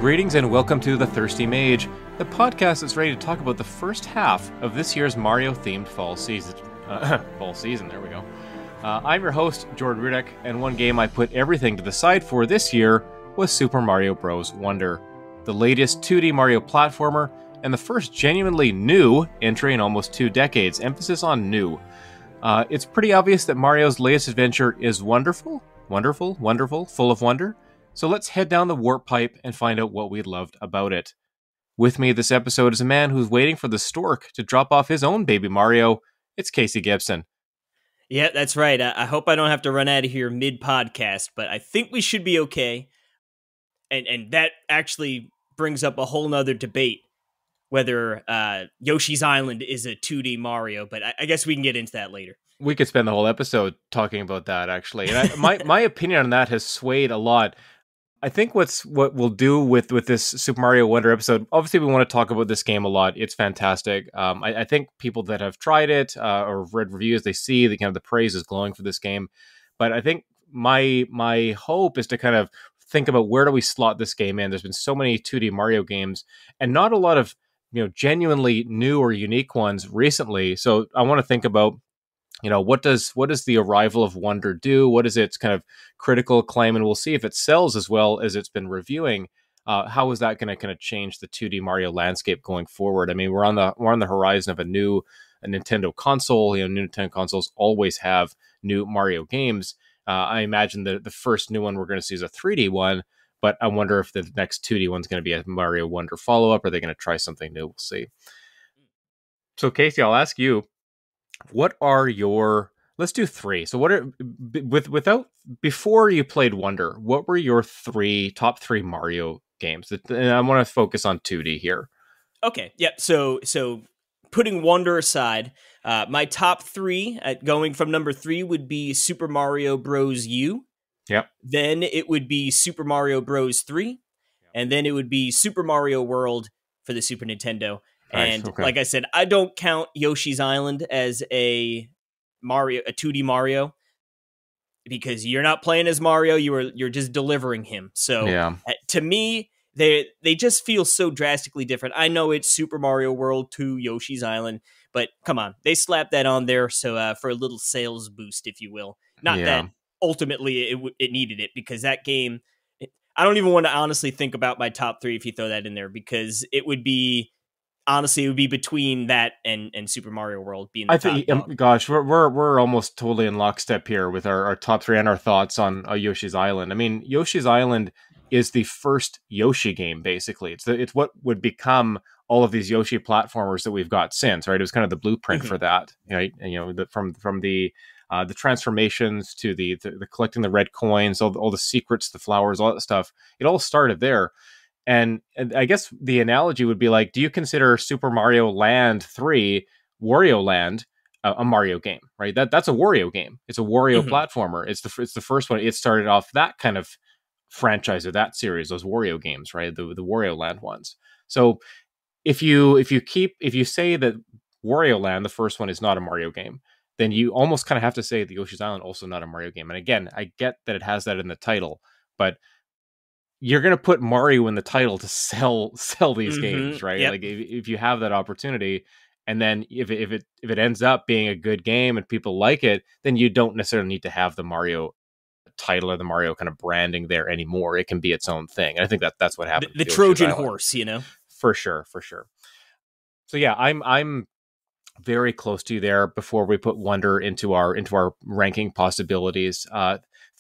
Greetings and welcome to The Thirsty Mage, the podcast that's ready to talk about the first half of this year's Mario-themed fall season. There we go. I'm your host, Jordan Rudek, and one game I put everything to the side for this year was Super Mario Bros. Wonder, the latest 2D Mario platformer, and the first genuinely new entry in almost 2 decades, emphasis on new. It's pretty obvious that Mario's latest adventure is wonderful, full of wonder. So let's head down the warp pipe and find out what we loved about it. With me this episode is a man who's waiting for the stork to drop off his own baby Mario. It's Casey Gibson. Yeah, that's right. I hope I don't have to run out of here mid-podcast, but I think we should be okay. And that actually brings up a whole nother debate, whether Yoshi's Island is a 2D Mario, but I guess we can get into that later. We could spend the whole episode talking about that, actually. And my opinion on that has swayed a lot. I think what we'll do with this Super Mario Wonder episode, obviously we want to talk about this game a lot. It's fantastic. I think people that have tried it or read reviews, they see the kind of the praise is glowing for this game. But I think my hope is to kind of think about where do we slot this game in. There's been so many 2D Mario games and not a lot of genuinely new or unique ones recently. So I want to think about what does the arrival of Wonder do? What is its kind of critical acclaim? And we'll see if it sells as well as it's been reviewing. How is that going to kind of change the 2D Mario landscape going forward? I mean, we're on the horizon of a Nintendo console. New Nintendo consoles always have new Mario games. I imagine the first new one we're going to see is a 3D one, but I wonder if the next 2D one's going to be a Mario Wonder follow-up. Are they going to try something new? We'll see. So Casey, I'll ask you. What are your? Let's do 3. So, what are before you played Wonder? What were your top 3 Mario games? And I want to focus on 2D here. Okay, yep. So putting Wonder aside, my top 3 going from number 3 would be Super Mario Bros. U. Yep. Then it would be Super Mario Bros. 3, and then it would be Super Mario World for the Super Nintendo. And okay. Like I said, I don't count Yoshi's Island as a 2D Mario, because you're not playing as Mario, you're just delivering him. So To me, they just feel so drastically different. I know it's Super Mario World to Yoshi's Island, but come on, they slapped that on there so for a little sales boost, if you will. Not that ultimately it needed it, because that game, I don't even want to honestly think about my top 3 if you throw that in there, because it would be. Honestly, it would be between that and Super Mario World being the top dog. Gosh, we're almost totally in lockstep here with our top 3 and our thoughts on Yoshi's Island. I mean, Yoshi's Island is the first Yoshi game, basically. It's what would become all of these Yoshi platformers that we've got since, right? It was kind of the blueprint for that, right? And, from the transformations to the collecting the red coins, all the secrets, the flowers, all that stuff. It all started there. And I guess the analogy would be like, do you consider Super Mario Land 3, Wario Land, a Mario game, right? That's a Wario game. It's a Wario platformer. It's the first one. It started off that kind of franchise or that series, those Wario games, right? The Wario Land ones. So if you say that Wario Land, the first one, is not a Mario game, then you almost kind of have to say the Yoshi's Island also not a Mario game. And again, I get that it has that in the title, but you're going to put Mario in the title to sell these games, right? Yep. Like if you have that opportunity, and then if it ends up being a good game and people like it, then you don't necessarily need to have the Mario title or the Mario kind of branding there anymore. It can be its own thing. And I think that's what happened. The Trojan horse, For sure. So yeah, I'm very close to you there before we put Wonder into our ranking possibilities.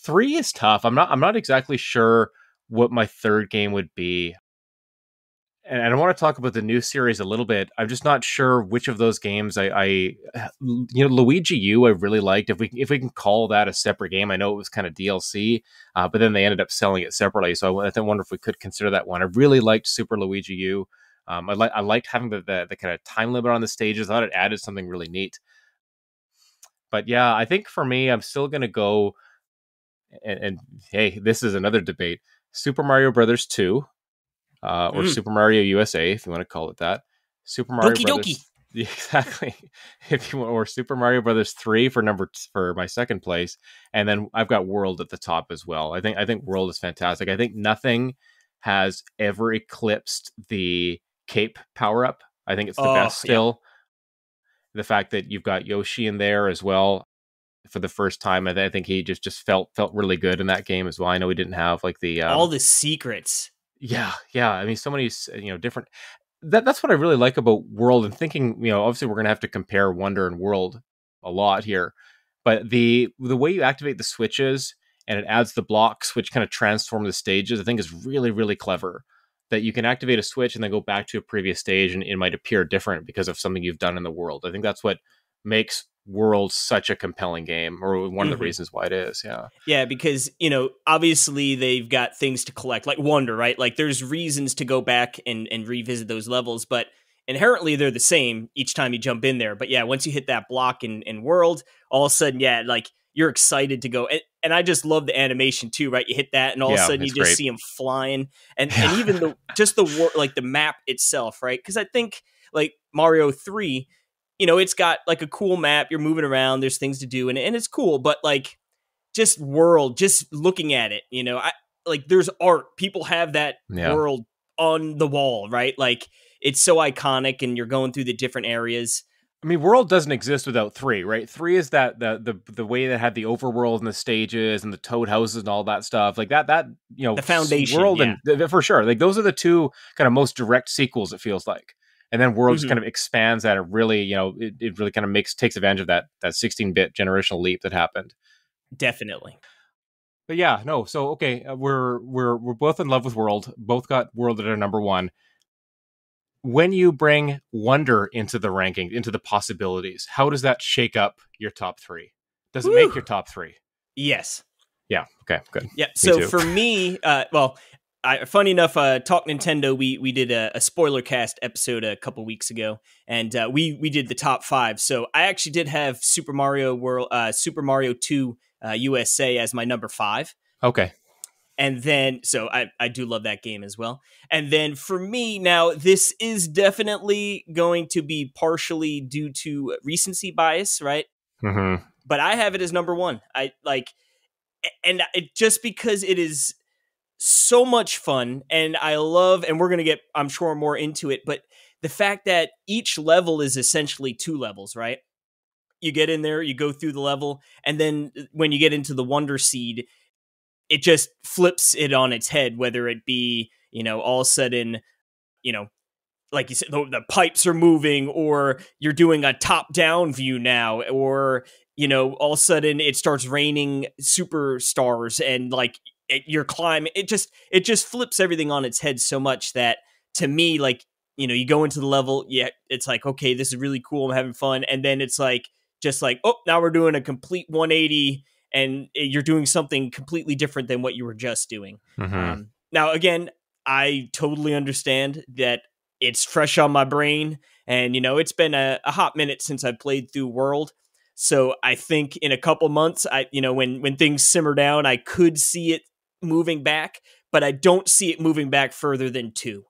3 is tough. I'm not exactly sure what my third game would be. And I want to talk about the new series a little bit. I'm just not sure which of those games Luigi U I really liked. If we can call that a separate game. I know it was kind of DLC, but then they ended up selling it separately. So I wonder if we could consider that one. I really liked Super Luigi U. I liked having the kind of time limit on the stages. I thought it added something really neat. But yeah, I think for me, I'm still going to go, and hey, this is another debate. Super Mario Brothers 2, or Super Mario USA, if you want to call it that. Super Mario Brothers. Exactly. If you want, or Super Mario Brothers 3 for my second place, and then I've got World at the top as well. I think World is fantastic. I think nothing has ever eclipsed the cape power up. I think it's the best still. Yeah. The fact that you've got Yoshi in there as well for the first time, I think he just felt really good in that game as well. I know he didn't have like the all the secrets. Yeah. I mean, so many different. That's what I really like about World, and thinking, obviously we're gonna have to compare Wonder and World a lot here, but the way you activate the switches and it adds the blocks which kind of transform the stages, I think is really, really clever. That you can activate a switch and then go back to a previous stage and it might appear different because of something you've done in the world. I think that's what makes World such a compelling game, or one of the reasons why it is. Yeah, because obviously they've got things to collect, like Wonder, right? Like there's reasons to go back and revisit those levels, but inherently they're the same each time you jump in there. But yeah, once you hit that block in World, all of a sudden, yeah, like you're excited to go. And I just love the animation too, right? You hit that and all of a sudden you just see him flying, and even the map itself, right? Because I think like Mario 3, it's got like a cool map. You're moving around. There's things to do, and it's cool. But like, just World, just looking at it, there's art. People have that world on the wall, right? Like, it's so iconic, and you're going through the different areas. I mean, World doesn't exist without 3, right? 3 is that the way that had the overworld and the stages and the toad houses and all that stuff, like that the foundation World, and for sure, like those are the two kind of most direct sequels. It feels like. And then World just kind of expands that. It really, it really kind of takes advantage of that 16-bit generational leap that happened. Definitely. But yeah, no. So okay, we're both in love with World. Both got World at our number 1. When you bring Wonder into the ranking, into the possibilities, how does that shake up your top 3? Does it make your top 3? Yes. Yeah. Okay. Good. Yeah. So for me, funny enough, Talk Nintendo, we did a spoiler cast episode a couple weeks ago, and we did the top 5. So I actually did have Super Mario 2 USA as my number 5. Okay. And then, so I do love that game as well. And then for me, now this is definitely going to be partially due to recency bias, right? Mm-hmm. But I have it as number 1. Just because it is so much fun, and I love, and we're going to get, I'm sure, more into it, but the fact that each level is essentially 2 levels, right? You get in there, you go through the level, and then when you get into the Wonder Seed, it just flips it on its head, whether it be, all of a sudden, like you said, the pipes are moving, or you're doing a top-down view now, or, all of a sudden it starts raining superstars, and like you're climbing. It just flips everything on its head so much that, to me, like, you go into the level, it's like, okay, this is really cool, I'm having fun, and then it's like, just like, oh, now we're doing a complete 180, and you're doing something completely different than what you were just doing. Mm-hmm. Now, again, I totally understand that it's fresh on my brain, and, it's been a hot minute since I played through World. So I think in a couple months, when things simmer down, I could see it moving back, but I don't see it moving back further than 2.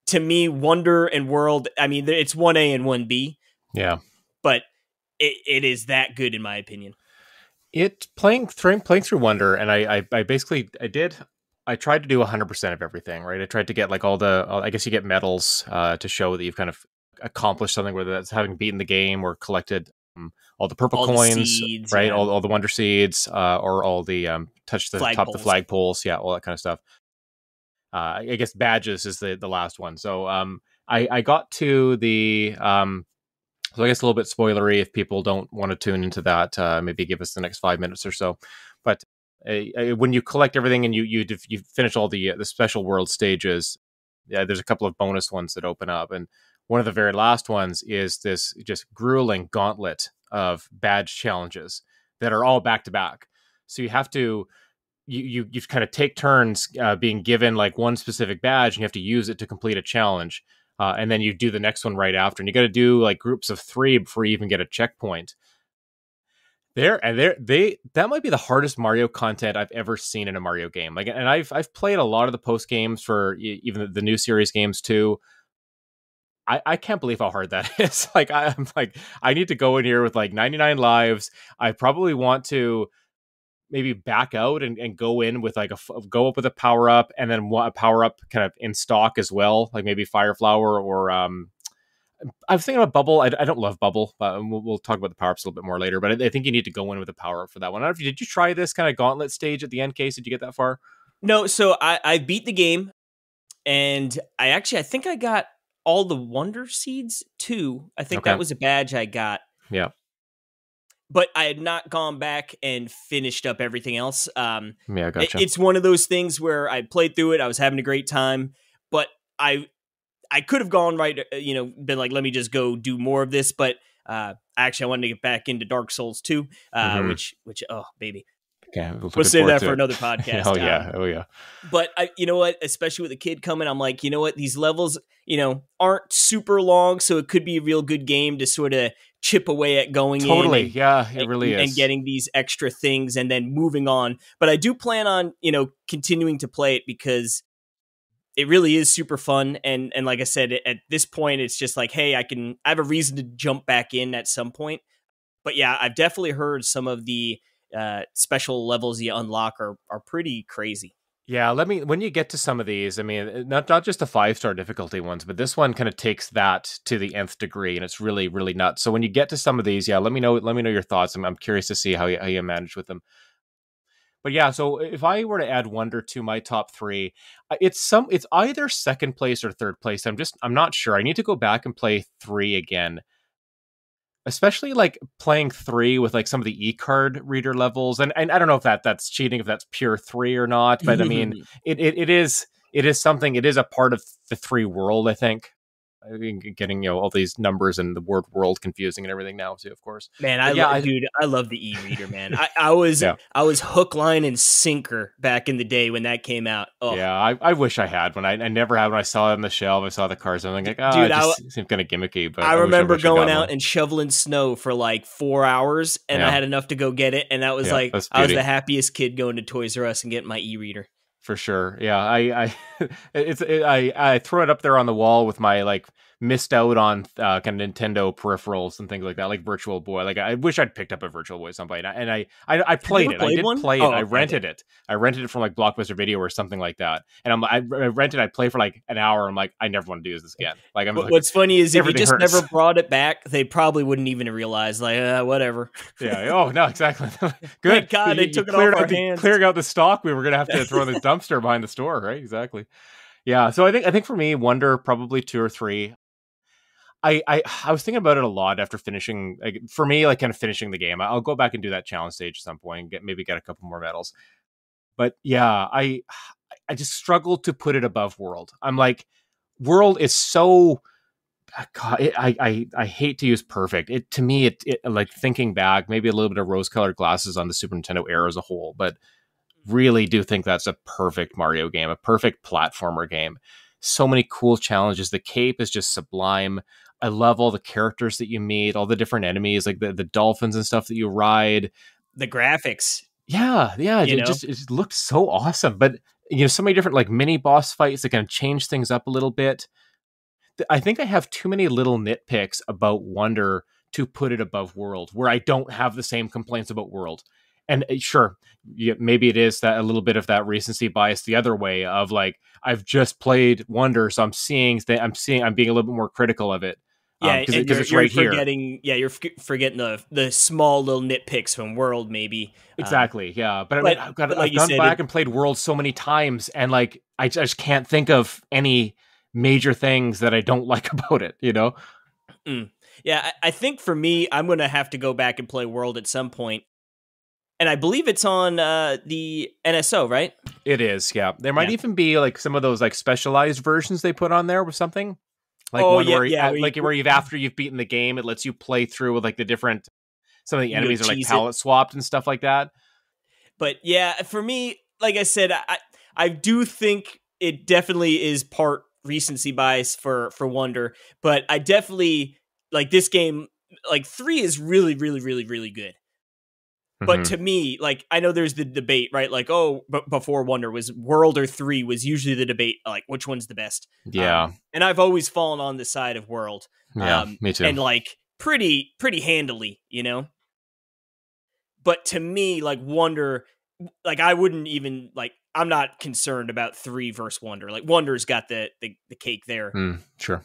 To me, Wonder and World, I mean, it's 1A and 1B. Yeah. But it is that good, in my opinion. It playing through Wonder, and I tried to do 100% of everything, right? I tried to get like I guess you get medals to show that you've kind of accomplished something, whether that's having beaten the game or collected all the purple coins, the seeds, right? Yeah. All the Wonder Seeds, or all the touch the top of the flagpoles, yeah, all that kind of stuff. I guess badges is the last one. So I got to the so I guess a little bit spoilery if people don't want to tune into that. Maybe give us the next 5 minutes or so. But when you collect everything and you finish all the special world stages, there's a couple of bonus ones that open up, and one of the very last ones is this just grueling gauntlet of badge challenges that are all back to back. So you have to you kind of take turns being given like one specific badge, and you have to use it to complete a challenge. And then you do the next one right after, and you got to do like groups of 3 before you even get a checkpoint. That might be the hardest Mario content I've ever seen in a Mario game. Like, and I've played a lot of the post games for even the new series games too. I can't believe how hard that is. Like, I'm like, I need to go in here with like 99 lives. I probably want to maybe back out and go in with like go up with a power up, and then a power up kind of in stock as well, like maybe Fire Flower or I was thinking about Bubble. I don't love Bubble, but we'll talk about the power ups a little bit more later. But I think you need to go in with a power up for that one. I don't know if did you try this kind of gauntlet stage at the end case? Did you get that far? No, so I beat the game, and I think I got all the Wonder Seeds too. I think that was a badge I got. Yeah. But I had not gone back and finished up everything else. Yeah, gotcha. It's one of those things where I played through it. I was having a great time, but I could have gone been like, let me just go do more of this. But actually, I wanted to get back into Dark Souls 2, which, oh, baby. Okay, we'll save that for another podcast. Oh, yeah. But you know what? Especially with a kid coming, I'm like, you know what? These levels, aren't super long, so it could be a real good game to sort of chip away at going totally. in. Yeah, it really is. And getting these extra things and then moving on. But I do plan on, continuing to play it because it really is super fun. And like I said, at this point, it's just like, hey, I have a reason to jump back in at some point. But yeah, I've definitely heard some of the special levels you unlock are pretty crazy. Yeah, when you get to some of these, I mean, not just the 5-star difficulty ones, but this one kind of takes that to the nth degree, and it's really, really nuts. So when you get to some of these, yeah, let me know your thoughts. I'm curious to see how you manage with them. But yeah, so if I were to add Wonder to my top 3, it's either second place or third place. I'm not sure. I need to go back and play 3 again. Especially like playing 3 with like some of the e-card reader levels, and I don't know if that's cheating, if that's pure 3 or not, but I mean it is something. It is a part of the 3 world, I think. I mean, getting all these numbers and the word world confusing and everything now too, of course. Man, I love the e-reader, man. I was hook, line, and sinker back in the day when that came out. Oh. Yeah, I wish I had one. I never had when I saw it on the shelf. I saw the cards. I'm like, dude, it just seemed kind of gimmicky. But I remember going out and shoveling snow for like 4 hours, and I had enough to go get it, and that was I was the happiest kid going to Toys R Us and getting my e-reader. For sure, yeah. I throw it up there on the wall with my like missed out on kind of Nintendo peripherals and things like that, like Virtual Boy. Like I wish I'd picked up a Virtual Boy at some point, and I played it. I did play it. I rented it. I rented it from like Blockbuster Video or something like that. And I rented. I played for like an hour. I'm like, I never want to do this again. Like what's funny is if you just never brought it back, they probably wouldn't even realize. Like whatever. Yeah. Oh no, exactly. Good. Thank God they took it off our hands. Clearing out the stock, we were gonna have to throw in the dumpster behind the store, right? Exactly. Yeah. So I think for me, Wonder probably 2 or 3. I was thinking about it a lot after finishing, like, for me, like kind of finishing the game. I'll go back and do that challenge stage at some point and get a couple more medals. But yeah, I just struggled to put it above World. I'm like, World is so, God, I hate to use perfect. To me, it like thinking back, maybe a little bit of rose-colored glasses on the Super Nintendo era as a whole, but really do think that's a perfect Mario game, a perfect platformer game. So many cool challenges. The cape is just sublime. I love all the characters that you meet, all the different enemies, like the dolphins and stuff that you ride. The graphics. Yeah. It just looked so awesome. But, so many different like mini boss fights that kind of change things up a little bit. I think I have too many little nitpicks about Wonder to put it above World, where I don't have the same complaints about World. And sure, maybe it is that a little bit of that recency bias the other way of like, I've just played Wonder, so I'm being a little bit more critical of it. Yeah, because it's right here. You're forgetting the small little nitpicks from World, maybe. Exactly, yeah. But I've gone back and played World so many times, and like I just can't think of any major things that I don't like about it. Yeah, I think for me, I'm going to have to go back and play World at some point. And I believe it's on the NSO, right? It is, yeah. There might even be like some of those like specialized versions they put on there with something. Like where you've after you've beaten the game, it lets you play through with like the different, some of the enemies are like palette swapped and stuff like that. But yeah, for me, like I said, I do think it definitely is part recency bias for Wonder, but I definitely like this game. Like 3 is really, really, really, really good. But to me, like, I know there's the debate, right? Like, before Wonder was World or 3 was usually the debate, like, which one's the best? Yeah. And I've always fallen on the side of World. Yeah, me too. And, like, pretty handily, But to me, like, Wonder like I wouldn't even like. I'm not concerned about 3 versus Wonder. Like Wonder's got the cake there. Sure.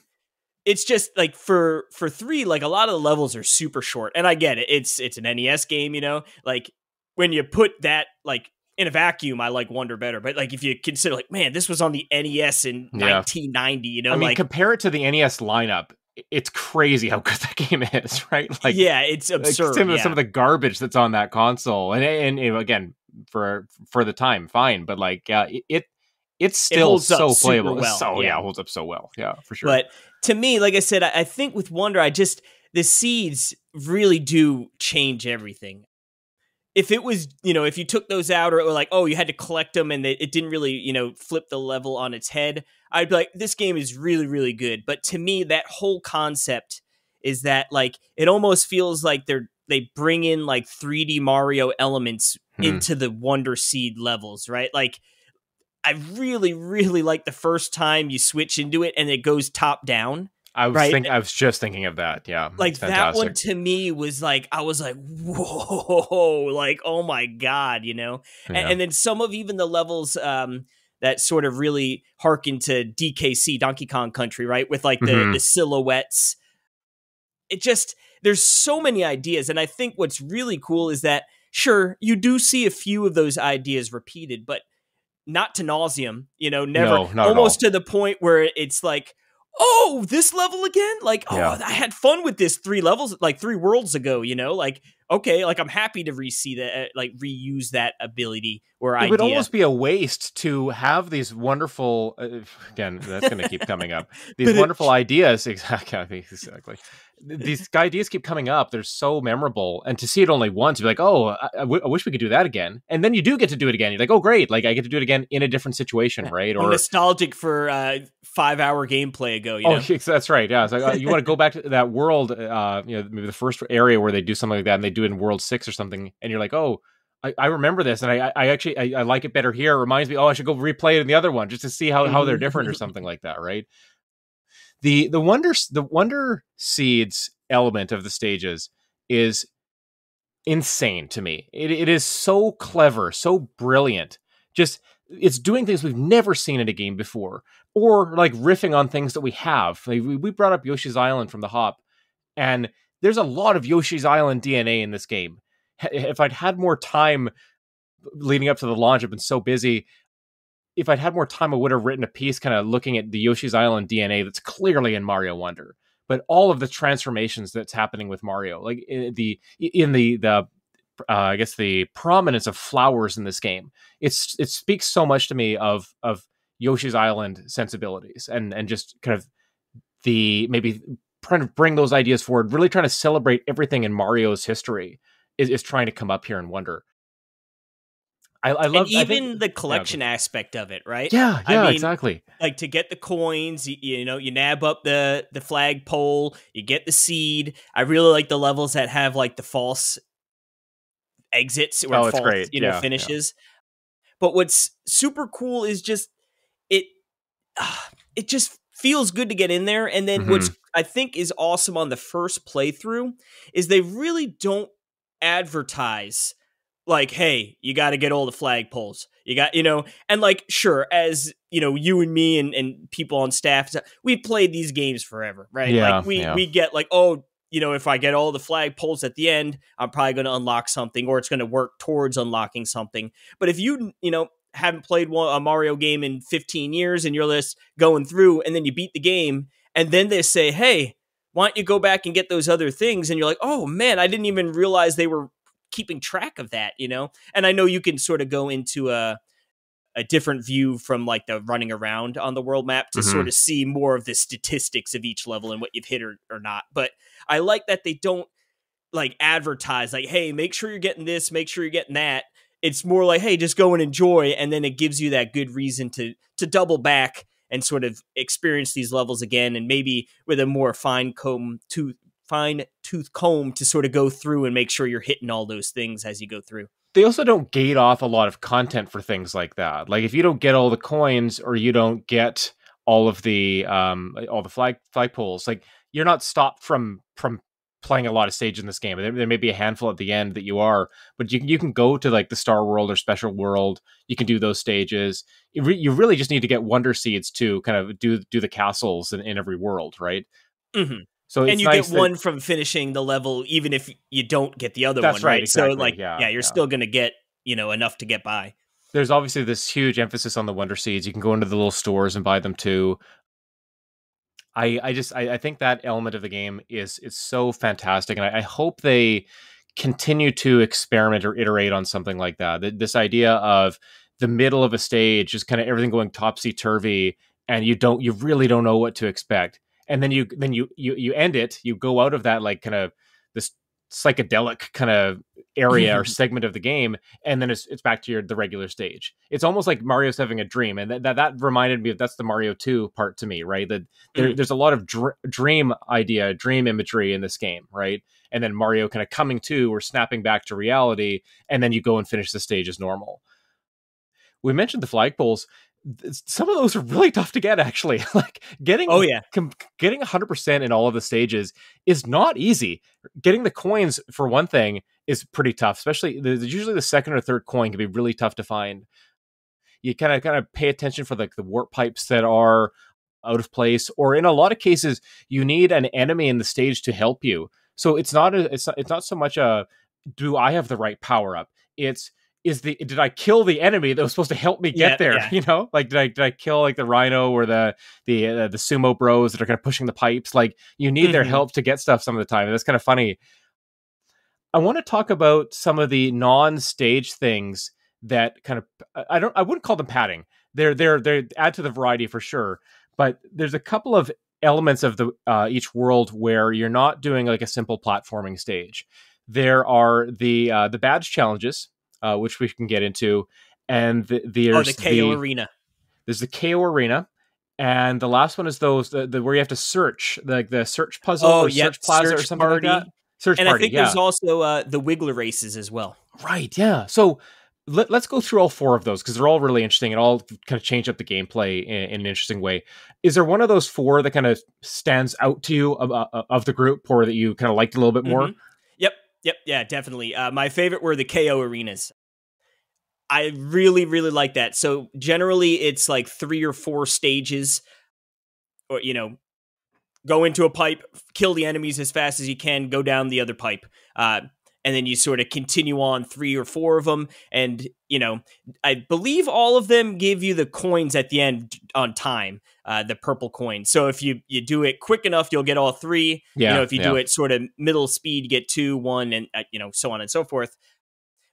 It's just like for 3, like a lot of the levels are super short, and I get it. It's an NES game, you know. Like when you put that like in a vacuum, I like Wonder better. But like if you consider like, man, this was on the NES in 1990, you know. I mean, like compare it to the NES lineup. It's crazy how good that game is, right? Like, yeah, it's absurd. Like some of the garbage that's on that console, and again, for the time, fine, but like, it's still so playable. Well, it holds up so well. Yeah, for sure. But to me, like I said, I think with Wonder, the seeds really do change everything. If it was, you know, if you took those out or like, oh, you had to collect them and it didn't really, you know, flip the level on its head, I'd be like, this game is really, really good. But to me, that whole concept is that like, it almost feels like they bring in like 3D Mario elements into the Wonder Seed levels, right? Like, I really, really like the first time you switch into it and it goes top down. I was just thinking of that. Yeah. Like that one to me was like, I was like, whoa, like, oh my God, you know? Yeah. And then some of even the levels that sort of really harken to DKC, Donkey Kong Country, right? With like the silhouettes. It just, there's so many ideas. And I think what's really cool is that, sure, you do see a few of those ideas repeated, but not to nauseum, you know, never, no, not almost to the point where it's like, oh, this level again? Like, oh, I had fun with this 3 worlds ago, you know? Like, okay, like I'm happy to reuse that ability or idea. It would almost be a waste to have these wonderful, again, that's going to keep coming up, these wonderful ideas. Exactly. These ideas keep coming up. They're so memorable. And to see it only once, you're like, oh, I wish we could do that again. And then you do get to do it again. You're like, oh, great. Like I get to do it again in a different situation, right? Or nostalgic for 5-hour gameplay ago. You know? That's right. Yeah. It's like, you want to go back to that world, you know, maybe the first area where they do something like that and they do it in World 6 or something. And you're like, oh, I remember this. And I actually like it better here. It reminds me, I should go replay it in the other one just to see how they're different or something like that. Right. The Wonder Seeds element of the stages is insane to me. It is so clever, so brilliant. Just it's doing things we've never seen in a game before, or like riffing on things that we have. Like we brought up Yoshi's Island from the Hop, and there's a lot of Yoshi's Island DNA in this game. If I'd had more time leading up to the launch, I've been so busy. If I'd had more time, I would have written a piece kind of looking at the Yoshi's Island DNA that's clearly in Mario Wonder, but all of the transformations that's happening with Mario, like I guess the prominence of flowers in this game, it speaks so much to me of Yoshi's Island sensibilities and just kind of the maybe trying to bring those ideas forward, really trying to celebrate everything in Mario's history is trying to come up here in Wonder. I love the collection aspect of it, right? Yeah, I mean, exactly. Like to get the coins, you know, you nab up the flagpole, you get the seed. I really like the levels that have like the false exits or false, great. Finishes. Yeah. But what's super cool is just it just feels good to get in there. And then what's I think is awesome on the first playthrough is they really don't advertise like, hey, you got to get all the flagpoles. You got, you know, and like, sure, as, you know, you and me and people on staff, we've played these games forever, right? Yeah, like we get like, oh, you know, if I get all the flagpoles at the end, I'm probably going to unlock something or it's going to work towards unlocking something. But if you know, haven't played a Mario game in 15 years and you're just going through and then you beat the game and then they say, hey, why don't you go back and get those other things? And you're like, oh man, I didn't even realize they were keeping track of that, you know? And I know you can sort of go into a different view from like the running around on the world map to sort of see more of the statistics of each level and what you've hit or not. But I like that they don't like advertise like, hey, make sure you're getting this, make sure you're getting that. It's more like, hey, just go and enjoy. And then it gives you that good reason to double back and sort of experience these levels again. And maybe with a more fine-tooth comb to sort of go through and make sure you're hitting all those things as you go through. They also don't gate off a lot of content for things like that. Like if you don't get all the coins or you don't get all of the flagpoles, like you're not stopped from playing a lot of stages in this game. There may be a handful at the end that you are, but you can go to like the Star World or Special World. You can do those stages. You really just need to get Wonder Seeds to kind of do the castles in every world, right? Mm-hmm. So and you get one from finishing the level, even if you don't get the other one, right? Exactly. So like, you're still going to get, enough to get by. There's obviously this huge emphasis on the Wonder Seeds. You can go into the little stores and buy them too. I think that element of the game is so fantastic, and I hope they continue to experiment or iterate on something like that. This idea of the middle of a stage, just kind of everything going topsy turvy, and you really don't know what to expect, and then you end it. You go out of that like kind of this psychedelic kind of area or segment of the game, and then it's back to the regular stage. It's almost like Mario's having a dream, and that reminded me of that's the Mario 2 part to me, right? That there's a lot of dream imagery in this game, right? And then Mario kind of coming to or snapping back to reality, and then you go and finish the stage as normal. We mentioned the flagpoles. Some of those are really tough to get, actually. Like getting 100% in all of the stages is not easy. Getting the coins, for one thing, is pretty tough. Especially usually the second or third coin can be really tough to find. You kind of pay attention for the warp pipes that are out of place, or in a lot of cases, you need an enemy in the stage to help you. So it's not so much a do I have the right power up? It's did I kill the enemy that was supposed to help me get there? Yeah. Like did I kill like the Rhino or the sumo bros that are kind of pushing the pipes? Like you need their help to get stuff some of the time. And that's kind of funny. I want to talk about some of the non-stage things that kind of I wouldn't call them padding. They're add to the variety for sure. But there's a couple of elements of the each world where you're not doing like a simple platforming stage. There are the badge challenges, which we can get into, and there's the KO Arena. There's the KO Arena, and the last one is those where you have to search the search puzzle or search plaza or something like that. Search and party, I think there's also the Wiggler races as well. Right, yeah. So let's go through all four of those because they're all really interesting and all kind of change up the gameplay in an interesting way. Is there one of those four that kind of stands out to you of the group, or that you kind of liked a little bit more? Yep, yeah, definitely. My favorite were the KO arenas. I really, really like that. So generally it's like 3 or 4 stages, or, go into a pipe, kill the enemies as fast as you can, go down the other pipe. And then you sort of continue on 3 or 4 of them. And, I believe all of them give you the coins at the end on time, the purple coin. So if you do it quick enough, you'll get all 3. If you do it sort of middle speed, you get 2, 1, and, so on and so forth.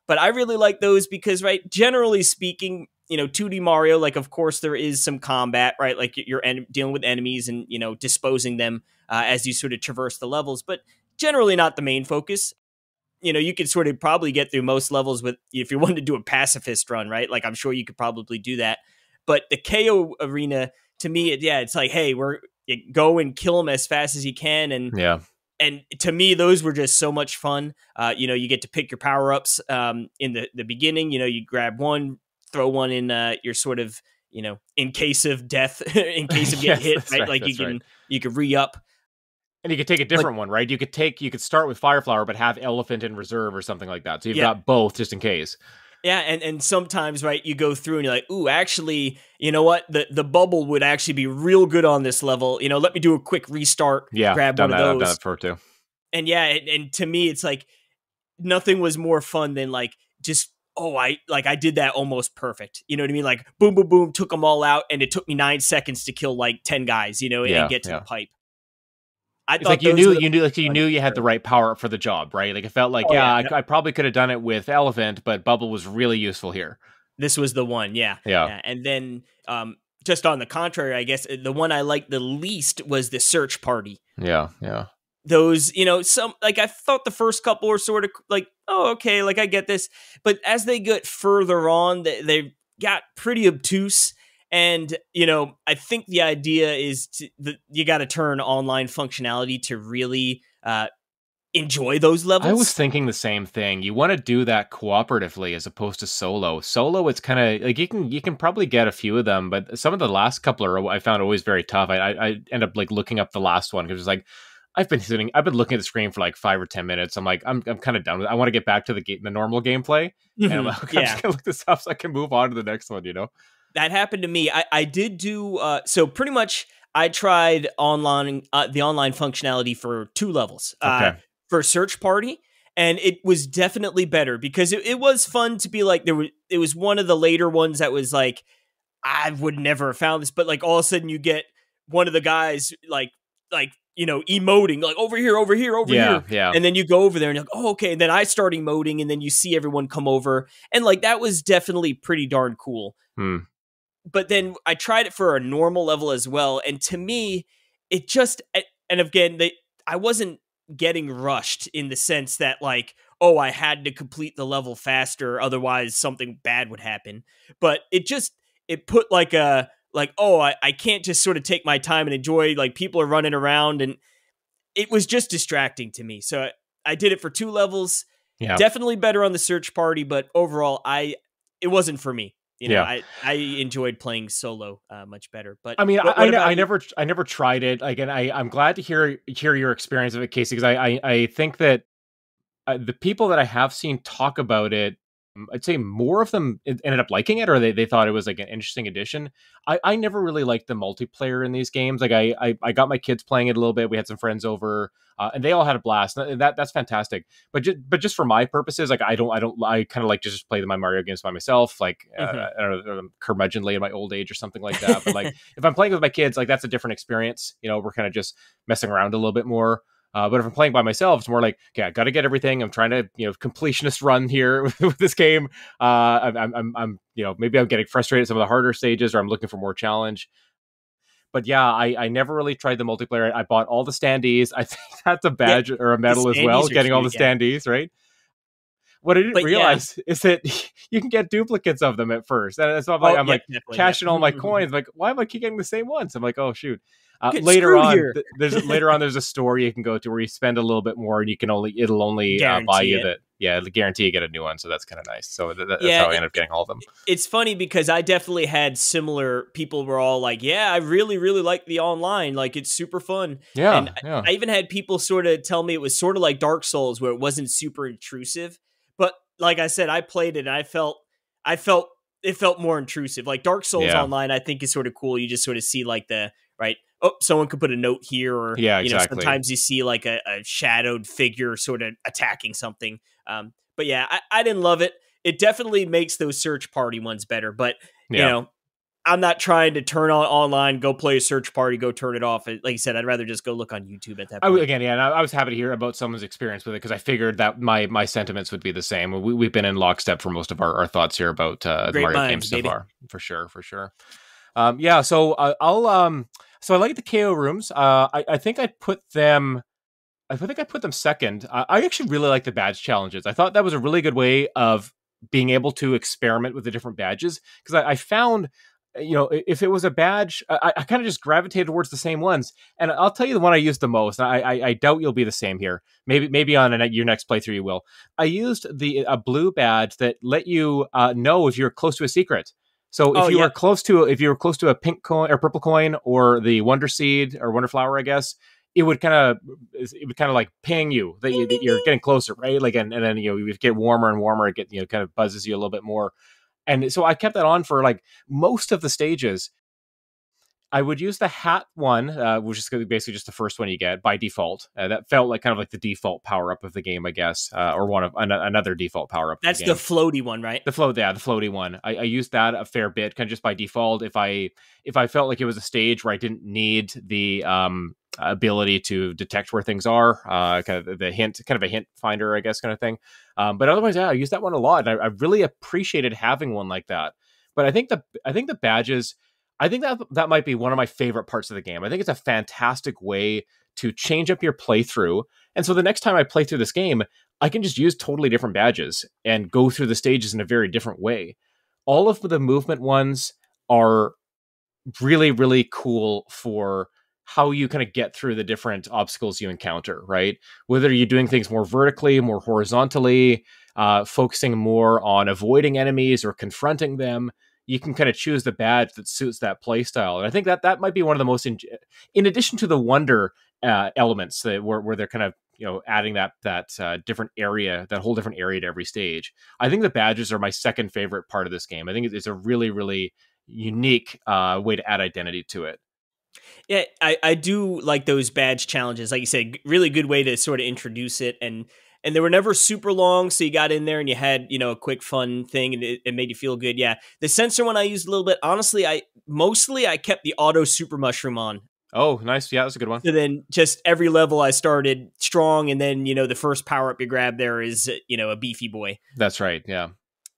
But I really like those because, right, generally speaking, 2D Mario, like, of course, there is some combat, right? Like, you're dealing with enemies and, disposing them as you sort of traverse the levels, but generally not the main focus. You could sort of probably get through most levels with, if you wanted to do a pacifist run, right? Like, I'm sure you could probably do that. But the KO Arena, to me, it's like, hey, go and kill them as fast as you can. And to me, those were just so much fun. You get to pick your power-ups in the beginning. You grab one, throw one in your sort of, in case of death, in case of getting hit, right? Like you can re-up. And you could take a different one, right? You could start with Fire Flower, but have Elephant in reserve or something like that. So you've got both just in case. Yeah, and sometimes, right, you go through and you're like, ooh, actually, you know what? The bubble would actually be real good on this level. Let me do a quick restart, grab one of those. I've done it before too. And and to me, it's like, nothing was more fun than like, just, I did that almost perfect. You know what I mean? Like, boom, boom, boom, took them all out, and it took me 9 seconds to kill like 10 guys, and get to the pipe. I thought like you knew you had the right power up for the job, right? Like it felt like, I probably could have done it with Elephant, but Bubble was really useful here. This was the one, yeah. And then, just on the contrary, I guess the one I liked the least was the search party. Yeah. Those, some, like, I thought the first couple were sort of like, oh, okay, like I get this, but as they get further on, they got pretty obtuse. And, I think the idea is you got to turn online functionality to really enjoy those levels. I was thinking the same thing. You want to do that cooperatively as opposed to solo. Solo, it's kind of like you can probably get a few of them, but some of the last couple I found always very tough. I end up like looking up the last one because it's like, I've been looking at the screen for like 5 or 10 minutes. I'm like, I'm kind of done with it. I want to get back to the normal gameplay. And I'm like, okay, I'm just gonna look this up so I can move on to the next one, That happened to me. I did do so pretty much. I tried online the online functionality for 2 levels. Okay. For Search Party, and it was definitely better because it was fun to be like it was one of the later ones that was like I would never have found this, but like all of a sudden you get one of the guys like emoting like over here, yeah, and then you go over there and you're like, oh okay, and then I start emoting, and then you see everyone come over, and like that was definitely pretty darn cool. But then I tried it for a normal level as well, and to me, it just and again I wasn't getting rushed in the sense that like, oh, I had to complete the level faster, otherwise something bad would happen. But it put like I can't just sort of take my time and enjoy like people are running around, and it was just distracting to me. So I did it for 2 levels. Yeah. Definitely better on the Search Party, but overall it wasn't for me. I enjoyed playing solo much better. But I mean, I never tried it. Like, and I'm glad to hear your experience of it, Casey, because I think that the people that I have seen talk about it, I'd say more of them ended up liking it, or they thought it was like an interesting addition. I never really liked the multiplayer in these games. Like I got my kids playing it a little bit. We had some friends over, and they all had a blast. That's fantastic. But just for my purposes, like I kind of like to just play my Mario games by myself. Like I don't know, curmudgeonly in my old age or something like that. But like if I'm playing with my kids, like that's a different experience. We're kind of just messing around a little bit more. But if I'm playing by myself, it's more like, okay, I got to get everything. I'm trying to, completionist run here with this game. I'm maybe I'm getting frustrated at some of the harder stages, or I'm looking for more challenge. But yeah, I never really tried the multiplayer. I bought all the standees. I think that's a badge or a medal as well, getting all the standees, right? What I didn't realize is that you can get duplicates of them at first. And it's not like I'm cashing all my coins. Like, why am I keep getting the same ones? I'm like, oh shoot. Later on, there's a store you can go to where you spend a little bit more, and it'll only buy you the guarantee you get a new one. So that's kind of nice. So that's how I ended up getting all of them. It's funny because I definitely had similar people were all like, yeah, I really, really like the online. Like it's super fun. Yeah. And I even had people sort of tell me it was sort of like Dark Souls where it wasn't super intrusive. But like I said, I played it and I felt it felt more intrusive. Like Dark Souls online, I think is sort of cool. You just sort of see like someone could put a note here, or exactly. Sometimes you see like a shadowed figure sort of attacking something. But yeah, I didn't love it. It definitely makes those Search Party ones better. But I'm not trying to turn on online, go play a Search Party, go turn it off. Like you said, I'd rather just go look on YouTube at that point. I was happy to hear about someone's experience with it because I figured that my sentiments would be the same. We've been in lockstep for most of our thoughts here about the Mario games so far, for sure. So I like the KO rooms. I think I put them second. I actually really like the badge challenges. I thought that was a really good way of being able to experiment with the different badges, because I found, if it was a badge, I kind of just gravitated towards the same ones. And I'll tell you the one I used the most. I doubt you'll be the same here. Maybe on your next playthrough you will. I used a blue badge that let you know if you're close to a secret. So if you were close to a pink coin or purple coin or the Wonder Seed or Wonder Flower, I guess, it would kind of like ping you that you're getting closer, right? Like, and then you get warmer and warmer. It kind of buzzes you a little bit more. And so I kept that on for like most of the stages. I would use the hat one, which is basically just the first one you get by default. That felt like kind of like the default power up of the game, I guess, or one of another default power up. That's the floaty one, right? The floaty one. I used that a fair bit, kind of just by default. If I felt like it was a stage where I didn't need the ability to detect where things are, kind of a hint finder, I guess, kind of thing. But otherwise, I used that one a lot, and I really appreciated having one like that. But I think the badges. I think that might be one of my favorite parts of the game. I think it's a fantastic way to change up your playthrough. And so the next time I play through this game, I can just use totally different badges and go through the stages in a very different way. All of the movement ones are really, really cool for how you kind of get through the different obstacles you encounter, right? Whether you're doing things more vertically, more horizontally, focusing more on avoiding enemies or confronting them, you can kind of choose the badge that suits that play style. And I think that might be one of the most, in addition to the wonder elements that where they're kind of adding that different area, that whole different area to every stage. I think the badges are my second favorite part of this game. I think it's a really, really unique way to add identity to it. Yeah, I do like those badge challenges. Like you said, really good way to sort of introduce it, and they were never super long, so you got in there and you had a quick fun thing, and it made you feel good. Yeah, the sensor one I used a little bit. Honestly, I kept the auto super mushroom on. Oh, nice. Yeah, that's a good one. So then just every level I started strong, and then the first power up you grab there is a beefy boy. That's right. Yeah.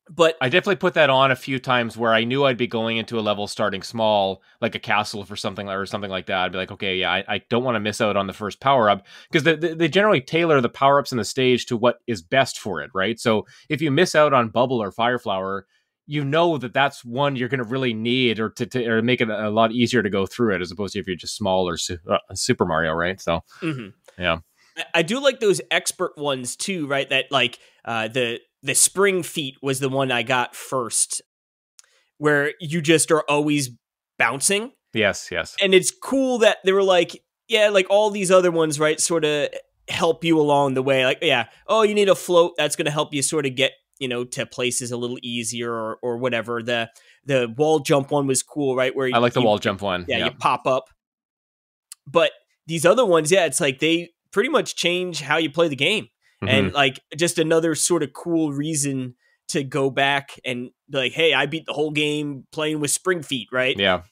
But I definitely put that on a few times where I knew I'd be going into a level starting small, like a castle for something like that. I'd be like, okay, yeah, I don't want to miss out on the first power up, because they generally tailor the power ups in the stage to what is best for it, right? So if you miss out on Bubble or Fire Flower, that's one you're going to really need, or to make it a lot easier to go through it, as opposed to if you're just small or Super Mario, right? So yeah, I do like those expert ones too, right? That like the spring feet was the one I got first, where you just are always bouncing. Yes. And it's cool that they were like, yeah, like all these other ones, right, sort of help you along the way. Like, yeah, oh, you need a float. That's going to help you sort of get, to places a little easier or whatever. The wall jump one was cool, right? Where I like the wall jump one. Yeah, you pop up. But these other ones, yeah, it's like they pretty much change how you play the game. Mm-hmm. And like just another sort of cool reason to go back and be like, hey, I beat the whole game playing with spring feet, right? Yeah.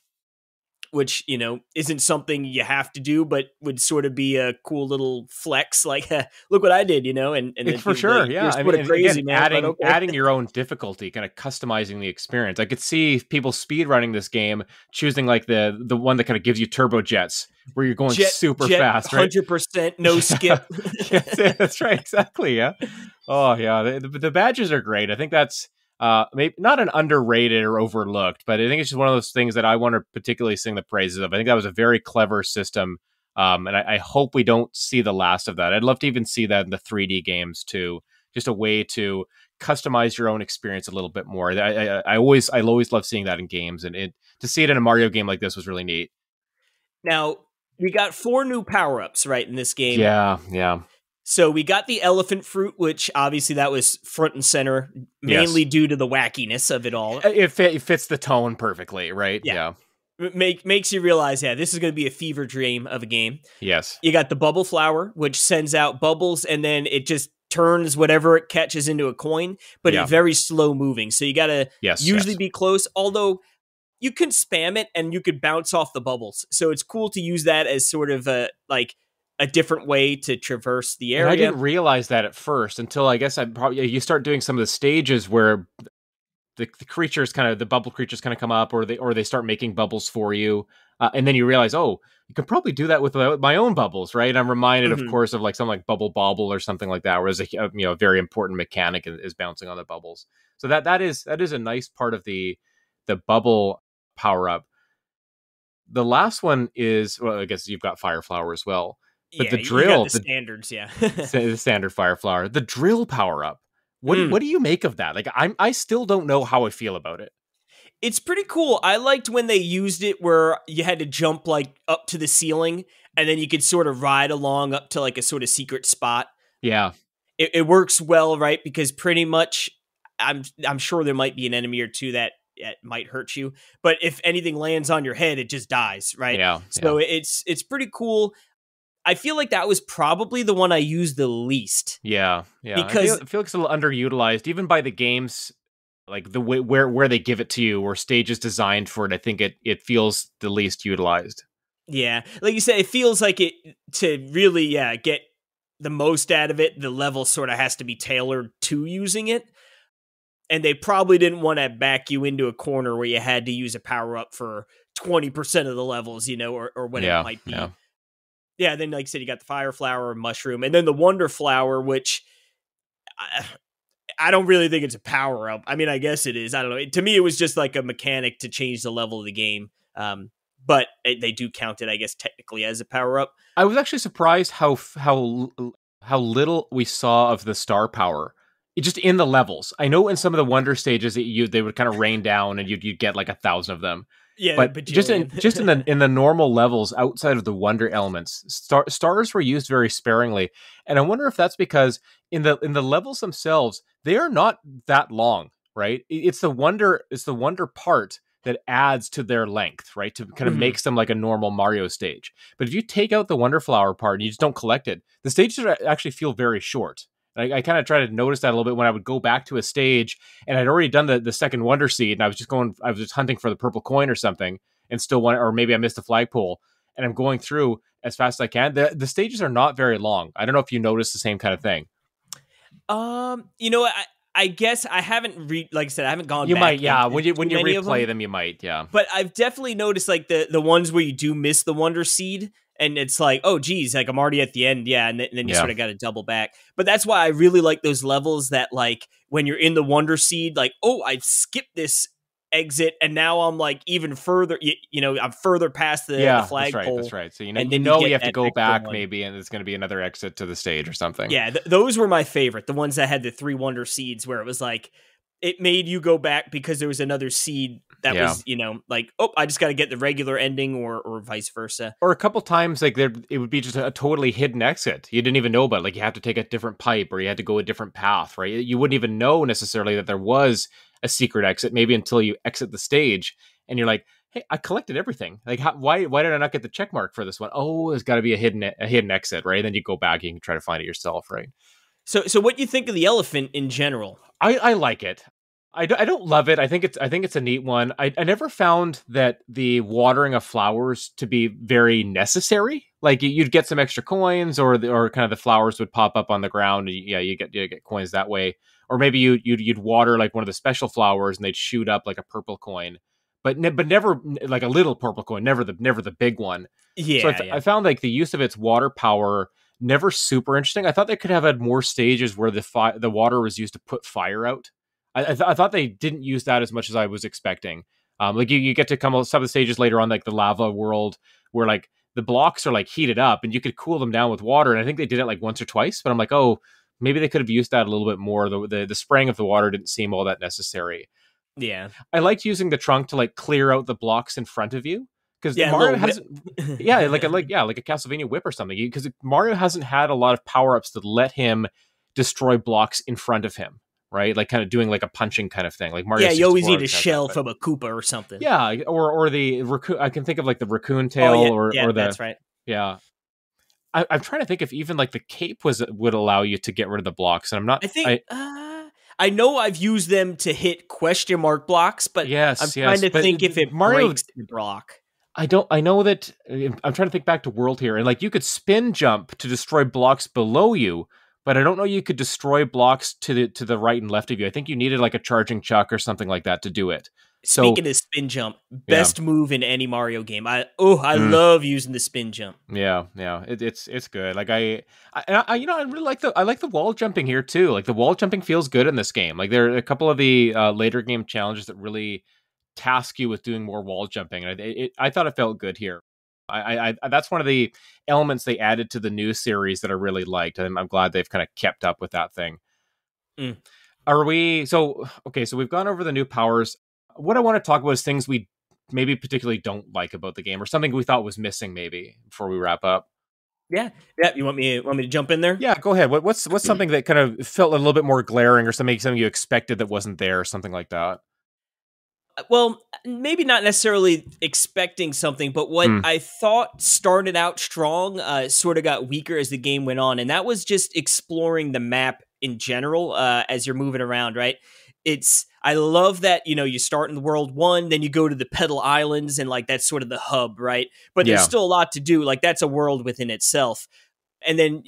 Which, isn't something you have to do, but would sort of be a cool little flex. Like, look what I did, and then for sure. Like, yeah. I mean, crazy, again, man, adding your own difficulty, kind of customizing the experience. I could see people speed running this game, choosing like the one that kind of gives you turbo jets, where you're going super fast, right? 100% no skip. That's right. Exactly. Yeah. Oh yeah. The badges are great. I think that's maybe not an underrated or overlooked, but I think it's just one of those things that I want to particularly sing the praises of. I think that was a very clever system. And I hope we don't see the last of that. I'd love to even see that in the 3D games too. Just a way to customize your own experience a little bit more. I always love seeing that in games, and to see it in a Mario game like this was really neat. Now, we got 4 new power-ups, right, in this game. Yeah. So we got the elephant fruit, which obviously that was front and center, mainly due to the wackiness of it all. It fits the tone perfectly, right? Yeah. Makes you realize, this is going to be a fever dream of a game. Yes. You got the bubble flower, which sends out bubbles, and then it just turns whatever it catches into a coin, but it's very slow moving. So you got to usually be close, although you can spam it and you could bounce off the bubbles. So it's cool to use that as sort of a different way to traverse the area. And I didn't realize that at first until I guess you start doing some of the stages where the creatures the bubble creatures kind of come up, or they start making bubbles for you. And then you realize, oh, you can probably do that with my own bubbles, right? I'm reminded, of course, of like something like Bubble Bobble or something like that, where there's a very important mechanic is bouncing on the bubbles. So that is a nice part of the bubble power up. The last one is, well, I guess you've got Fire Flower as well, but the drill, the standards, the standard Fire Flower, the drill power up. What do you make of that? Like, I still don't know how I feel about it. It's pretty cool. I liked when they used it where you had to jump like up to the ceiling, and then you could sort of ride along up to like a sort of secret spot. Yeah, it works well, right? Because pretty much, I'm sure there might be an enemy or two that might hurt you, but if anything lands on your head, it just dies, right? Yeah. So it's pretty cool. I feel like that was probably the one I used the least. Yeah. Because I feel like it's a little underutilized, even by the games. Like the way where they give it to you, or stages designed for it, I think it feels the least utilized. Yeah, like you said, it feels like it to really get the most out of it. The level sort of has to be tailored to using it, and they probably didn't want to back you into a corner where you had to use a power up for 20% of the levels, or whatever it might be. Yeah. Then, like I said, you got the Fire Flower, Mushroom, and then the Wonder Flower, which I don't really think it's a power up. I mean, I guess it is. I don't know. To me, it was just like a mechanic to change the level of the game. But they do count it, I guess, technically as a power up. I was actually surprised how little we saw of the star power just in the levels. I know in some of the wonder stages that they would kind of rain down and you'd get like 1,000 of them. Yeah, but just in the normal levels outside of the wonder elements, stars were used very sparingly, and I wonder if that's because in the levels themselves they are not that long, right? It's the wonder part that adds to their length, right? To kind of makes them like a normal Mario stage. But if you take out the wonder flower part and you just don't collect it, the stages actually feel very short. I kind of try to notice that a little bit when I would go back to a stage and I'd already done the second wonder seed and I was just hunting for the purple coin or something and still want, or maybe I missed the flagpole and I'm going through as fast as I can. The stages are not very long. I don't know if you notice the same kind of thing. I guess I haven't like I said, I haven't gone. You might, yeah. When you replay them, you might, yeah. But I've definitely noticed like the ones where you do miss the wonder seed. And it's like, oh, geez, like I'm already at the end. Yeah. And then you sort of got to double back. But that's why I really like those levels that like when you're in the Wonder Seed, like, oh, I skipped this exit. And now I'm like even further, I'm further past the flagpole. That's right. So, you have to go back maybe and it's going to be another exit to the stage or something. Yeah. Those were my favorite. The ones that had the 3 Wonder Seeds where it was like, it made you go back because there was another seed that was, like, oh, I just got to get the regular ending or vice versa. Or a couple times, like, it would be just a totally hidden exit. You didn't even know about it. Like, you have to take a different pipe or you had to go a different path, right? You wouldn't even know necessarily that there was a secret exit, maybe until you exit the stage and you're like, hey, I collected everything. Like, why did I not get the check mark for this one? Oh, there's got to be a hidden exit, right? And then you go back and you can try to find it yourself, right? So what do you think of the elephant in general? I like it. I don't love it. I think it's a neat one. I never found that the watering of flowers to be very necessary. Like you'd get some extra coins, or kind of the flowers would pop up on the ground. And you get coins that way. Or maybe you'd water like one of the special flowers, and they'd shoot up like a purple coin, but never like a little purple coin. Never the big one. Yeah. So I found like the use of its water power never super interesting. I thought they could have had more stages where the water was used to put fire out. I thought they didn't use that as much as I was expecting. Like you get to come on some of the stages later on, like the lava world, where like the blocks are like heated up and you could cool them down with water. And I think they did it like once or twice, but I'm like, oh, maybe they could have used that a little bit more. The spraying of the water didn't seem all that necessary. Yeah. I liked using the trunk to like clear out the blocks in front of you. Because Mario hasn't, like a Castlevania whip or something. Because Mario hasn't had a lot of power ups that let him destroy blocks in front of him. Right, like kind of doing like a punching kind of thing, like Mario. Yeah, you always need a shell from a Koopa or something. Yeah, or the raccoon. I can think of like the raccoon tail, or the. That's right. Yeah, I'm trying to think if even like the cape would allow you to get rid of the blocks, and I'm not. I think I know I've used them to hit question mark blocks, but I'm trying to think if it breaks the block. I know that I'm trying to think back to World here, and like you could spin jump to destroy blocks below you. But I don't know you could destroy blocks to the right and left of you. I think you needed like a charging chuck or something like that to do it. Speaking of spin jump, best move in any Mario game. I love using the spin jump. Yeah, it's good. Like I really like the wall jumping here too. Like the wall jumping feels good in this game. Like there are a couple of the later game challenges that really task you with doing more wall jumping. And I thought it felt good here. I that's one of the elements they added to the new series that I really liked, and I'm glad they've kind of kept up with that thing. So we've gone over the new powers. What I want to talk about is things we maybe particularly don't like about the game, or something we thought was missing maybe before we wrap up. Yeah. You want me to jump in there? Yeah, go ahead. What's something that kind of felt a little bit more glaring, or something you expected that wasn't there, or something like that? Well, maybe not necessarily expecting something, but what I thought started out strong sort of got weaker as the game went on. And that was just exploring the map in general as you're moving around, right? I love that, you start in world 1, then you go to the Petal Islands, and like that's sort of the hub, right? But there's still a lot to do. Like that's a world within itself. And then,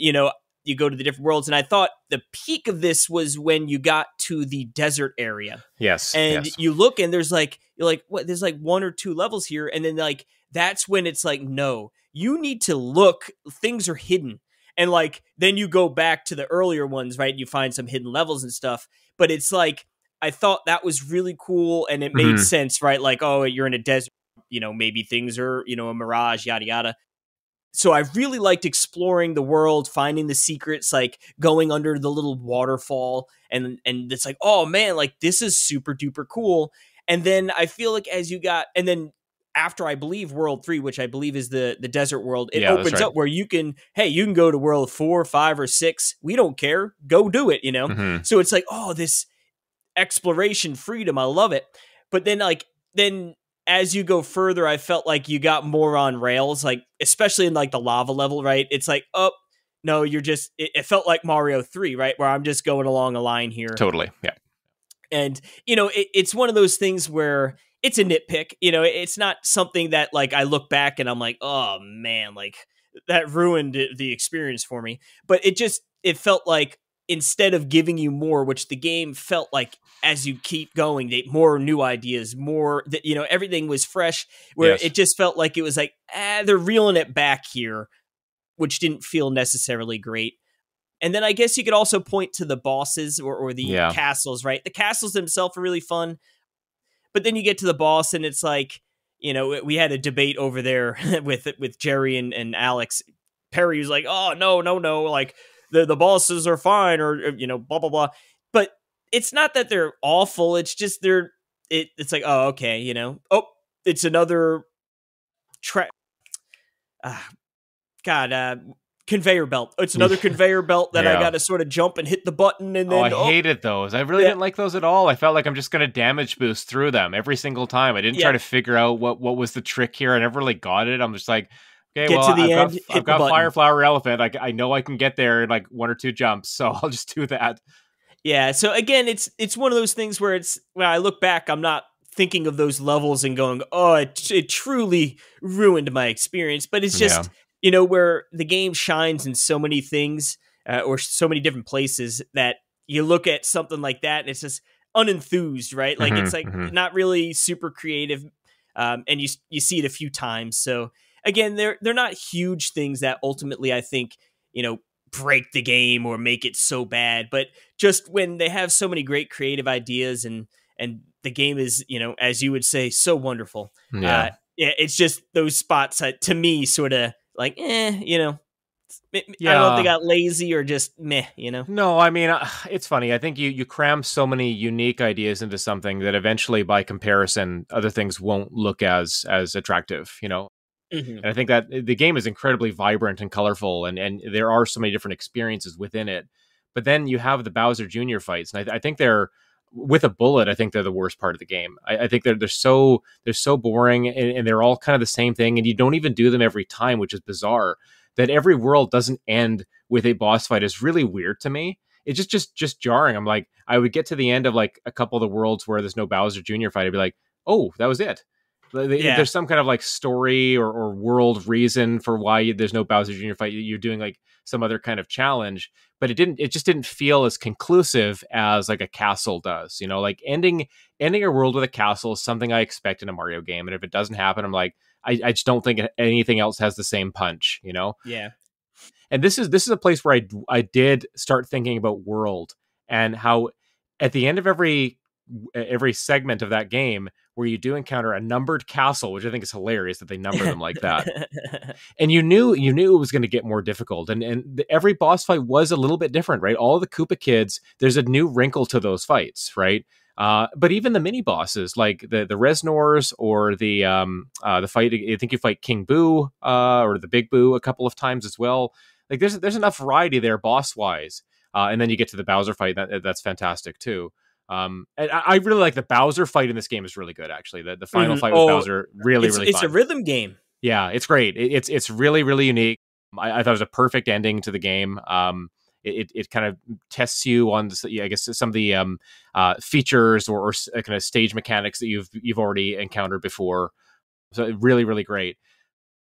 you go to the different worlds, and I thought the peak of this was when you got to the desert area. Yes. And you look, and there's like, you're like, what? There's like 1 or 2 levels here. And then like, that's when it's like, no, you need to look, things are hidden. And like, then you go back to the earlier ones, right? You find some hidden levels and stuff, but it's like, I thought that was really cool. And it made sense, right? Like, oh, you're in a desert, maybe things are, a mirage, yada, yada. so I really liked exploring the world, finding the secrets, like going under the little waterfall, and it's like, oh man, like this is super duper cool. And then I feel like and then after I believe World 3, which I believe is the desert world, it opens up where you can go to World 4, 5, or 6. We don't care. Go do it, Mm-hmm. So it's like, oh, this exploration freedom. I love it. But then as you go further, I felt like you got more on rails, like especially in like the lava level, right? It's like, oh, no, it felt like Mario 3, right? Where I'm just going along a line here. Totally. Yeah. And, it's one of those things where it's a nitpick, it's not something that like I look back and I'm like, oh man, like that ruined the experience for me. But it felt like instead of giving you more, which the game felt like as you keep going, more new ideas, more that, everything was fresh, where It just felt like it was like, they're reeling it back here, which didn't feel necessarily great. And then I guess you could also point to the bosses or the castles, right? The castles themselves are really fun. But then you get to the boss and it's like, we had a debate over there with Jerry and Alex. Perry was like, oh, no, like the bosses are fine or blah, blah, blah. But it's not that they're awful. It's just it's like, oh, okay, oh, it's another conveyor belt. It's another conveyor belt that I got to sort of jump and hit the button and then. I hated those. I really didn't like those at all. I felt like I'm just going to damage boost through them every single time. I didn't try to figure out what was the trick here. I never really got it. I'm just like, okay, get to the end. I've got Fire Flower Elephant. I know I can get there in like 1 or 2 jumps, so I'll just do that. Yeah. So again, it's one of those things where when I look back, I'm not thinking of those levels and going, oh, it truly ruined my experience. But it's just. Where the game shines in so many things or so many different places that you look at something like that and it's just unenthused, right? Like it's like not really super creative, and you see it a few times. So again, they're not huge things that ultimately I think break the game or make it so bad, but just when they have so many great creative ideas and the game is as you would say, so wonderful. It's just those spots to me sort of like, I don't know if they got lazy or just meh, No, I mean, it's funny. I think you cram so many unique ideas into something that eventually, by comparison, other things won't look as attractive, Mm-hmm. And I think that the game is incredibly vibrant and colorful, and there are so many different experiences within it. But then you have the Bowser Jr. fights, and I think they're with a bullet. I think they're the worst part of the game. I think they're so boring, and they're all kind of the same thing, and you don't even do them every time, which is bizarre. That every world doesn't end with a boss fight is really weird to me. It's just jarring. I'm like, I would get to the end of like a couple of the worlds where there's no Bowser Jr. fight. I'd be like, oh, that was it. There's some kind of like story or world reason for why there's no Bowser Jr. fight. You're doing like some other kind of challenge, but it just didn't feel as conclusive as like a castle does. Like ending a world with a castle is something I expect in a Mario game, and if it doesn't happen, I'm like, I just don't think anything else has the same punch. Yeah. And this is a place where I did start thinking about world and how at the end of every segment of that game where you do encounter a numbered castle, which I think is hilarious that they number them like that. And you knew it was going to get more difficult. And every boss fight was a little bit different, right? All the Koopa kids, there's a new wrinkle to those fights, right? But even the mini bosses, like the Resnors or the fight, I think you fight King Boo or the Big Boo a couple of times as well. Like there's enough variety there boss wise. And then you get to the Bowser fight. That's fantastic too. And I really like the Bowser fight in this game is really good. Actually, the final fight with Bowser really fun. It's a rhythm game. Yeah, it's great. It's really really unique. I thought it was a perfect ending to the game. It kind of tests you on, I guess, some of the features or kind of stage mechanics that you've already encountered before. So really really great.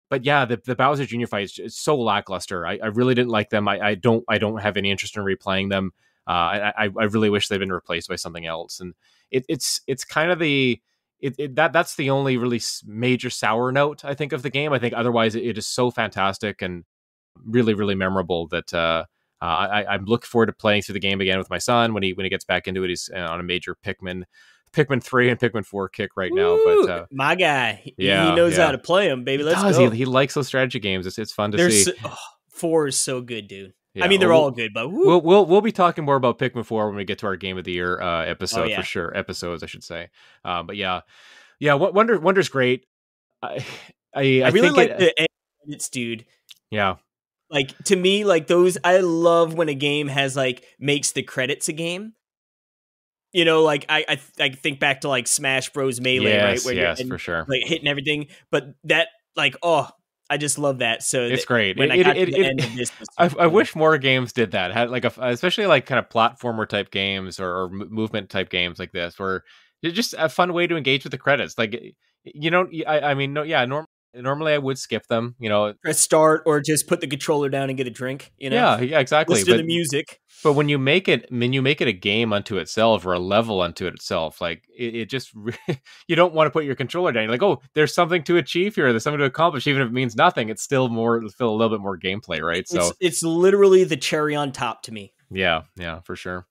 But yeah, the Bowser Jr. fight is so lackluster. I really didn't like them. I don't have any interest in replaying them. I really wish they'd been replaced by something else. And it's kind of that's the only really major sour note I think of the game. I think otherwise it is so fantastic and really really memorable that I'm looking forward to playing through the game again with my son when he gets back into it. He's on a major Pikmin Pikmin 3 and Pikmin 4 kick right now. But my guy, he knows how to play them, baby. Let's go. He likes those strategy games. It's fun to see. 4 is so good, dude. Yeah, I mean, they're all good, but we'll be talking more about Pikmin 4 when we get to our Game of the Year episode for sure. Episodes, I should say. But yeah, Wonder's great. I really think like the edits, dude. Yeah. Like, to me, like, those, I love when a game has, like, makes the credits a game. You know, like, I think back to, like, Smash Bros. Melee, right? Where yes, for sure. Like, hitting everything. But that, like, I just love that. So it's great. I wish more games did that. Had like especially like kind of platformer type games or movement type games like this, where it's just a fun way to engage with the credits. Like, you know, I mean, no, yeah, normally I would skip them, you know, press start or just put the controller down and get a drink. You know, yeah, exactly. Listen to the music. But when you make it a game unto itself or a level unto itself, like it just, you don't want to put your controller down. You're like, oh, there's something to achieve here. There's something to accomplish. Even if it means nothing, it's still a little bit more gameplay, right? So it's literally the cherry on top to me. Yeah, for sure.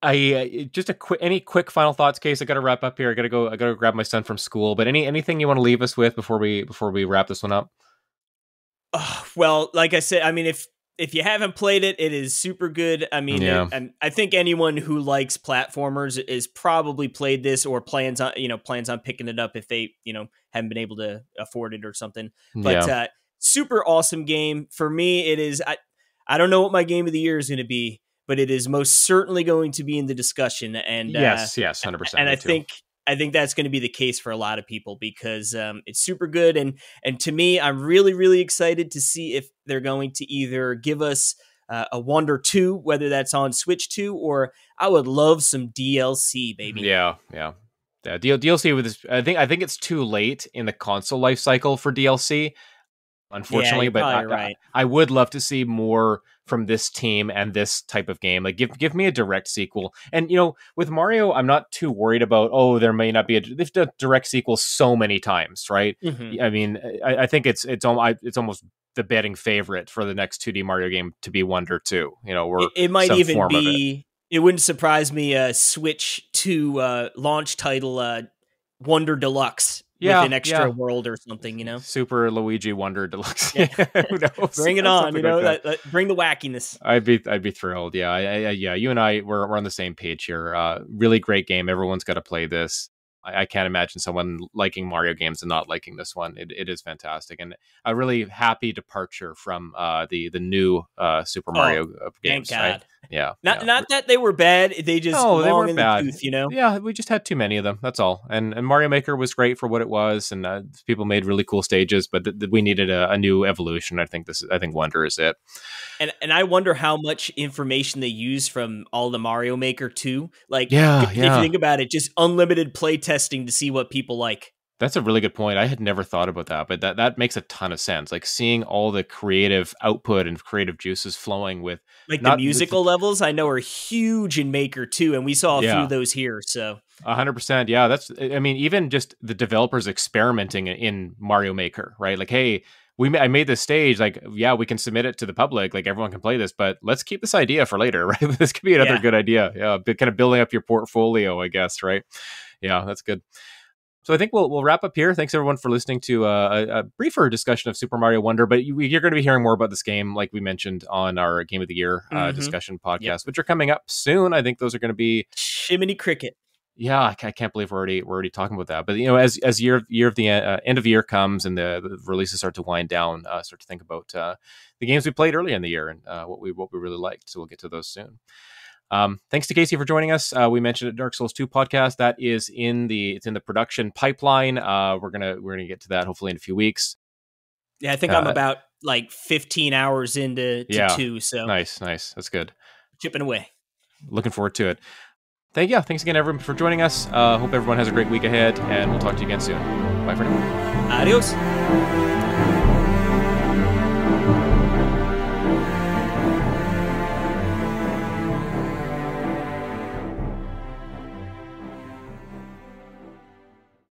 Just any quick final thoughts, Case. I got to wrap up here. I got to grab my son from school. But anything you want to leave us with before we wrap this one up? Well, like I said, I mean, if you haven't played it, it is super good. I mean, and I think anyone who likes platformers is probably played this or plans on picking it up if they, haven't been able to afford it or something. But super awesome game. For me, it is, I don't know what my Game of the Year is going to be, but it is most certainly going to be in the discussion. And yes, 100%. And I think that's going to be the case for a lot of people because it's super good. And to me, I'm really, really excited to see if they're going to either give us a Wonder 2, whether that's on Switch 2, or I would love some DLC, baby. Yeah. DLC with this, I think it's too late in the console life cycle for DLC, unfortunately. But I would love to see more from this team and this type of game. Like give me a direct sequel. And with Mario, I'm not too worried about there may not be they've done direct sequels so many times, right? Mm-hmm. I mean, I think it's almost the betting favorite for the next 2D Mario game to be Wonder 2. Or it might even be. It wouldn't surprise me. Switch to launch title Wonder Deluxe. With an extra world or something, Super Luigi Wonder Deluxe. Yeah. Who knows? Bring it on, bring the wackiness. I'd be thrilled. Yeah, you and I we're on the same page here. Really great game. Everyone's got to play this. I can't imagine someone liking Mario games and not liking this one. It is fantastic and a really happy departure from the new Super Mario games. Thank God. Right? Yeah. Not that they were bad. They just they weren't bad. The tooth, Yeah, we just had too many of them. That's all. And Mario Maker was great for what it was, and people made really cool stages. But we needed a new evolution. I think Wonder is it. And I wonder how much information they use from all the Mario Maker 2. Like, if you think about it, just unlimited play testing to see what people like. That's a really good point. I had never thought about that, but that makes a ton of sense. Like seeing all the creative output and creative juices flowing with the musical levels, I know are huge in Maker 2, and we saw a few of those here. So 100%. Yeah, even just the developers experimenting in Mario Maker, right? Like, hey, I made this stage, like, we can submit it to the public, like everyone can play this, but let's keep this idea for later, right? This could be another good idea. Yeah, kind of building up your portfolio, I guess, right? Yeah, that's good. So I think we'll wrap up here. Thanks everyone for listening to a briefer discussion of Super Mario Wonder, but you're going to be hearing more about this game, like we mentioned on our Game of the Year discussion podcast, which are coming up soon. I think those are going to be Shiminy Cricket. Yeah, I can't believe we're already talking about that. But as year of the end of the year comes and the releases start to wind down, start to think about the games we played earlier in the year and what we really liked. So we'll get to those soon. Thanks to Casey for joining us. We mentioned it, Dark Souls 2 podcast that is in the production pipeline. We're gonna get to that hopefully in a few weeks. Yeah, I think I'm about like 15 hours into 2. So nice. That's good. Chipping away. Looking forward to it. Thanks again, everyone, for joining us. Hope everyone has a great week ahead, and we'll talk to you again soon. Bye for now. Adios.